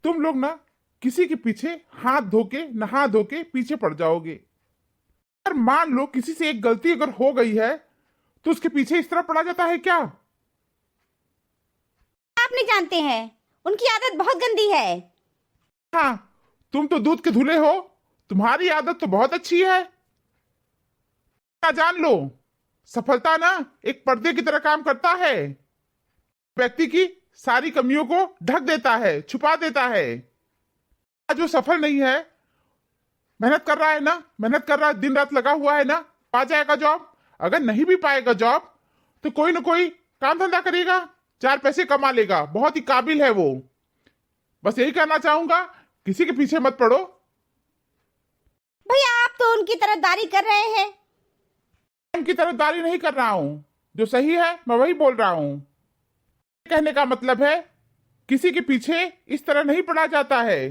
तुम लोग ना किसी के पीछे हाथ धो के नहा धो के पीछे पड़ जाओगे। अगर मान लो किसी से एक गलती अगर हो गई है तो उसके पीछे इस तरह पड़ा जाता है क्या? आप नहीं जानते हैं, उनकी आदत बहुत गंदी है। हाँ, तुम तो दूध के धुले हो, तुम्हारी आदत तो बहुत अच्छी है। क्या जान लो, सफलता ना एक पर्दे की तरह काम करता है। व्यक्ति की सारी कमियों को ढक देता है, छुपा देता है। जो सफल नहीं है, मेहनत कर रहा है ना, मेहनत कर रहा है, दिन रात लगा हुआ है ना, पा जाएगा जॉब। अगर नहीं भी पाएगा जॉब तो कोई ना कोई काम धंधा करेगा, चार पैसे कमा लेगा, बहुत ही काबिल है वो। बस यही कहना चाहूंगा, किसी के पीछे मत पड़ो। भैया आप तो उनकी तरफदारी कर रहे हैं। उनकी तरफदारी नहीं कर रहा हूं, जो सही है मैं वही बोल रहा हूं। कहने का मतलब है किसी के पीछे इस तरह नहीं पड़ा जाता है।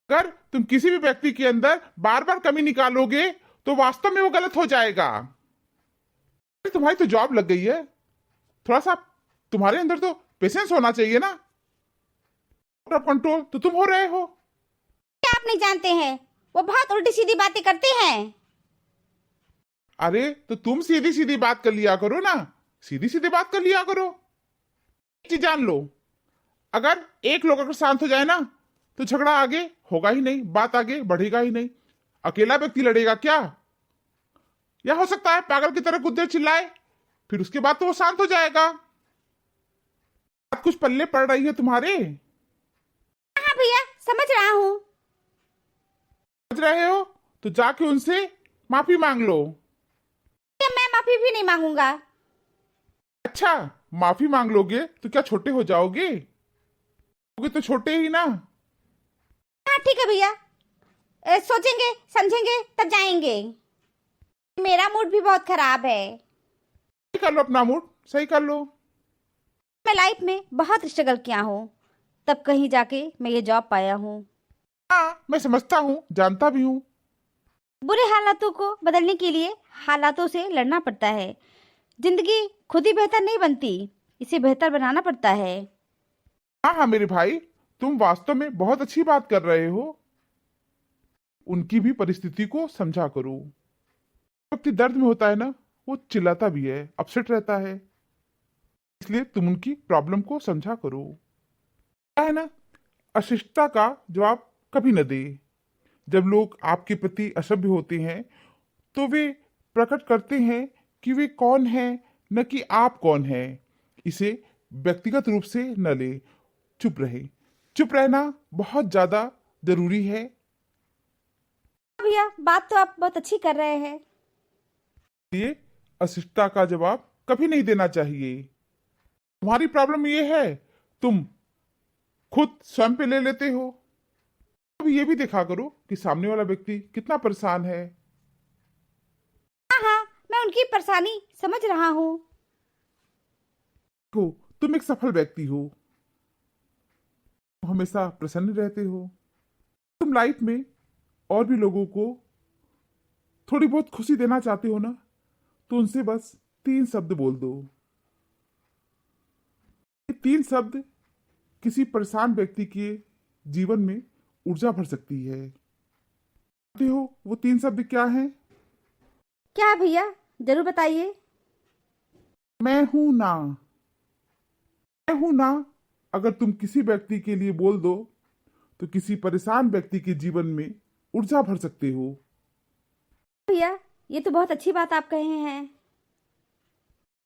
अगर तुम किसी भी व्यक्ति के अंदर बार बार कमी निकालोगे तो वास्तव में वो गलत हो जाएगा। तुम्हारी तो जॉब लग गई है, थोड़ा सा तुम्हारे अंदर तो पेशेंस होना चाहिए ना। आउट ऑफ कंट्रोल तो तुम हो रहे हो। क्या आप नहीं जानते हैं, वो बहुत उल्टी सीधी बातें करते हैं। अरे तो तुम सीधी सीधी बात कर लिया करो ना, सीधी सीधी बात कर लिया करो। एक चीज जान लो, अगर एक लोग अगर शांत हो जाए ना तो झगड़ा आगे होगा ही नहीं, बात आगे बढ़ेगा ही नहीं। अकेला व्यक्ति लड़ेगा क्या? या हो सकता है पागल की तरह कुछ देर चिल्लाए, फिर उसके बाद तो वो शांत हो जाएगा। बात कुछ पल्ले पड़ रही है तुम्हारे? हाँ भैया समझ रहा हूँ। समझ रहे हो तो जाके उनसे माफी मांग लो। मैं माफी भी नहीं मांगूंगा। अच्छा, माफी मांग लोगे तो क्या छोटे हो जाओगे? होगे तो छोटे ही ना। हाँ ठीक है भैया, सोचेंगे समझेंगे तब जाएंगे। मेरा मूड भी बहुत खराब है। सही कर लो, अपना मूड सही कर लो। मैं लाइफ में बहुत स्ट्रगल किया हूँ, तब कहीं जाके मैं ये जॉब पाया हूँ। हाँ मैं समझता हूँ, जानता भी हूँ। बुरे हालातों को बदलने के लिए हालातों से लड़ना पड़ता है। जिंदगी खुद ही बेहतर नहीं बनती, इसे बेहतर बनाना पड़ता है। हाँ हाँ मेरे भाई, तुम वास्तव में बहुत अच्छी बात कर रहे हो। उनकी भी परिस्थिति को समझा करो। व्यक्ति दर्द में होता है ना, वो चिल्लाता भी है, अपसेट रहता है, इसलिए तुम उनकी प्रॉब्लम को समझा करो। क्या है ना, अशिष्टता का जवाब कभी न दे। जब लोग आपके प्रति असभ्य होते हैं तो वे प्रकट करते हैं कि वे कौन है, न कि आप कौन है। इसे व्यक्तिगत रूप से न ले, चुप रहे। चुप रहना बहुत ज्यादा जरूरी है। भैया बात तो आप बहुत अच्छी कर रहे हैं। ये अशिष्टता का जवाब कभी नहीं देना चाहिए। तुम्हारी प्रॉब्लम ये है, तुम खुद स्वयं पे ले लेते हो। अब ये भी देखा करो कि सामने वाला व्यक्ति कितना परेशान है। हाँ हाँ मैं उनकी परेशानी समझ रहा हूँ। देखो, तुम एक सफल व्यक्ति हो, हमेशा प्रसन्न रहते हो। तुम लाइफ में और भी लोगों को थोड़ी बहुत खुशी देना चाहते हो ना, तो उनसे बस 3 शब्द बोल दो। ये 3 शब्द किसी परेशान व्यक्ति के जीवन में ऊर्जा भर सकती है। जानते हो वो 3 शब्द क्या हैं? क्या भैया, जरूर बताइए। मैं हूं ना। मैं हूं ना अगर तुम किसी व्यक्ति के लिए बोल दो तो किसी परेशान व्यक्ति के जीवन में ऊर्जा भर सकते हो। भैया ये तो बहुत अच्छी बात आप कहे हैं।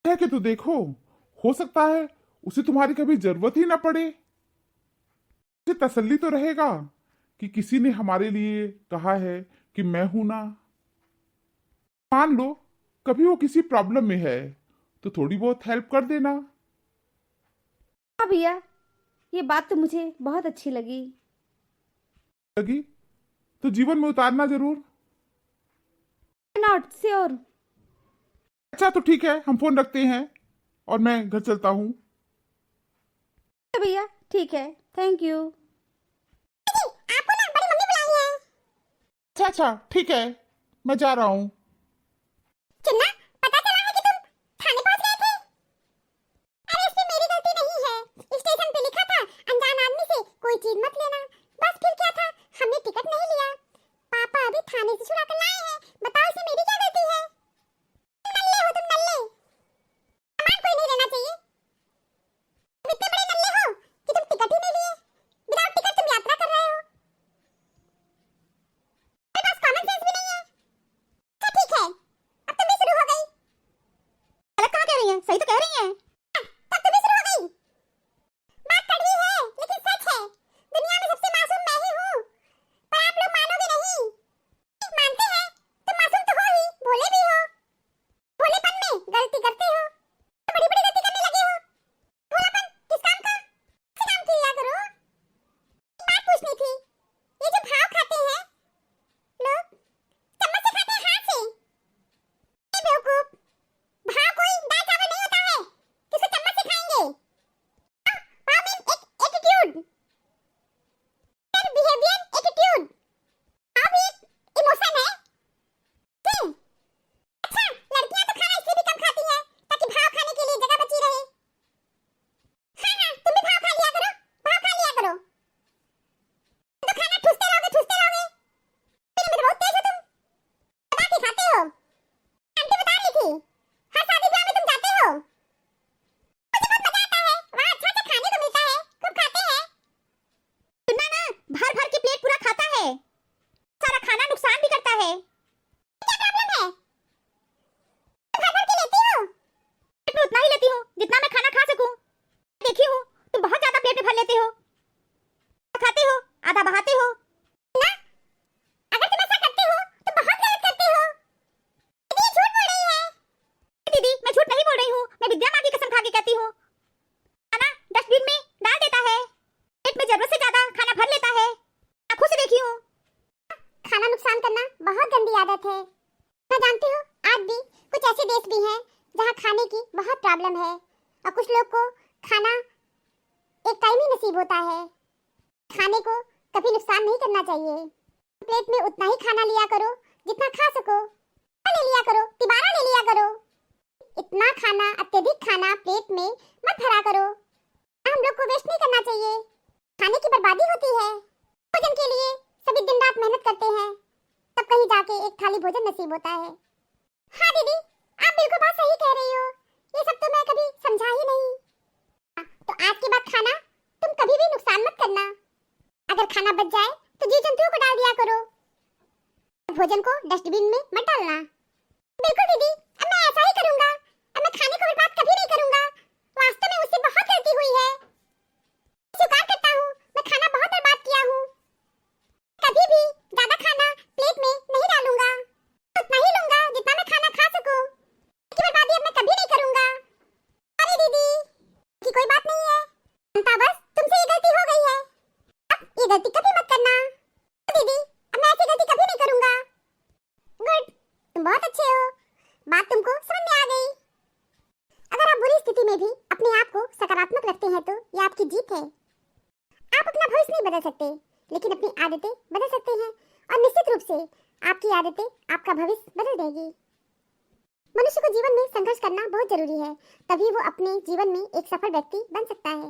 है कि तो देखो, हो सकता है उसे तुम्हारी कभी जरूरत ही ना पड़े। उसे तसल्ली तो रहेगा कि किसी ने हमारे लिए कहा है कि मैं हूं ना। मान लो कभी वो किसी प्रॉब्लम में है तो थोड़ी बहुत हेल्प कर देना। हाँ भैया, ये बात तो मुझे बहुत अच्छी लगी। लगी तो जीवन में उतारना जरूर। Not sure. अच्छा तो ठीक है, हम फोन रखते हैं और मैं घर चलता हूँ। भैया ठीक है, थैंक यू। अच्छा अच्छा ठीक है, मैं जा रहा हूँ। चिन्ना, पता चला है कि तुम थाने पहुंच गए थे। अरे इसमें मेरी गलती नहीं है, स्टेशन पे लिखा था अनजान आदमी से कोई कोई चीज मत लेना। बस फिर क्या था, हमने टिकट नहीं लिया। पापा अभी थाने से छुड़ा कर लाए हैं। बताओ इसमें मेरी क्या गलती है? नल्ले हो तुम, नल्ले। सामान कोई नहीं लेना चाहिए। तुम इतने बड़े नल्ले हो कि तुम टिकट ही नहीं लिए। विदाउट टिकट तुम यात्रा कर रहे हो। मेरे पास कॉमन सेंस भी नहीं है। अच्छा ठीक है, अब तुम भी शुरू हो गई। गलत कहाँ कह रही हैं, सही तो कह रही हैं। तब तुम भी शुरू हो गई। बात कड़वी है लेकिन सच है। दुनिया में सबसे मासूम मैं ही हूँ, पर आप लोग मानोगे नहीं। मानते हैं तुम मासूम तो हो ही, भोले भी हो। भोलेपन में गलती करते हो, बड़ी बड़ी गलती करने लगे हो। भोलापन किस काम का? किस काम की लिया करो। एक बात पूछनी थी, ये जो भाव खाते हैं लोग, चम्मच से खाते हैं हाथ से? ये बेवकूफ, भाव कोई दाल चावल नहीं होता है कि उसको चम्मच से खाएंगे। भाव मीन एक एटीट्यूड, फिर बिहेवियर एटीट्यूड। भाव भी एक इमोशन है। क्यों? अच्छा, लड़कियां तो खाना इसलिए भी कम खाती हैं ताकि भाव खाने के लिए जगह बची रहे। हाँ हाँ, तुम भी भाव खा लिया करो, भाव खा लिया करो। तो खाना ठूसते रहोगे, ठूसते रहोगे। फिर भी बहुत तेज हो तुम, बता के खाते हो। आंटी बता रही थी, हर शादी ब्याह में तुम जाते हो। मुझे बहुत मजा आता है, वहाँ अच्छा अच्छा खाने को मिलता है, खूब खाते हैं। सुनना ना, भर भर के प्लेट पूरा खाता है, सारा खाना नुकसान भी करता है। क्या प्रॉब्लम है? तुम भर भर के लेती हो। प्लेट में उतना ही लेती हूँ जितना मैं खाना खा सकूं। देखी हूँ तुम बहुत ज्यादा प्लेट में भर लेते हो, खाते हो आधा बहाते हो। ना, अगर तुम ऐसा करते हो तो बहुत गलत करते हो। दीदी ये झूठ बोल रही है। दीदी मैं झूठ नहीं बोल रही हूँ, मैं विद्या माँ की कसम खा के कहती हूँ। खाना डस्टबिन में डाल देता है, पेट में जरूरत से ज्यादा खाना भर लेता है, आंखों से देखी हूँ। खाना नुकसान करना बहुत गंदी आदत है। मैं जानती हूँ आज भी कुछ ऐसे देश भी हैं जहाँ खाने की बहुत प्रॉब्लम है और कुछ लोग को खाना एक टाइम ही नसीब होता है। खाने को कभी नुकसान नहीं करना चाहिए। प्लेट में उतना ही खाना लिया करो जितना खा सको। ले लिया करो, तिबारा ले लिया करो। इतना खाना, अत्यधिक खाना प्लेट में मत भरा करो। हम लोग को वेस्ट नहीं करना चाहिए। खाने की बर्बादी होती है। भोजन के लिए सभी दिन रात मेहनत करते हैं, तब कहीं जाके एक थाली भोजन नसीब होता है। हाँ दीदी, आप बिल्कुल बात सही कह रही हो। ये सब तो मैं कभी समझा ही नहीं। तो आज के बाद खाना तुम कभी भी नुकसान मत करना। अगर खाना बच जाए तो जीव जंतुओं को डाल दिया करो। भोजन को डस्टबिन में मत डालना। बिल्कुल दीदी, अब मैं ऐसा ही करूंगा। अब मैं खाने को बर्बाद कभी नहीं करूंगा। वास्तव में मुझसे बहुत गलती हुई है। स्वीकार करता हूँ, मैं खाना बहुत बर्बाद किया हूँ। कभी भी ज्यादा खाना प्लेट में नहीं डालूंगा। उतना ही लूंगा जितना मैं खाना खा सकूं। इसकी बर्बादी अब मैं कभी नहीं करूंगा। अरे दीदी, की कोई बात नहीं है। अंता बस तुमसे ये गलती हो गई है। अब ये गलती कभी मत करना। दीदी, अब मैं ऐसी गलती कभी नहीं करूंगा। गुड, तुम बहुत अच्छे हो। बात तुमको समझ में आ गई। अगर आप बुरी स्थिति में भी अपने आप को सकारात्मक रखते हैं तो ये आपकी जीत है। आप अपना भविष्य नहीं बदल सकते, लेकिन अपनी आदतें बदल सकते हैं और निश्चित रूप से आपकी आदतें आपका भविष्य बदल देगी। मनुष्य को जीवन में संघर्ष करना बहुत जरूरी है, तभी वो अपने जीवन में एक सफल व्यक्ति बन सकता है।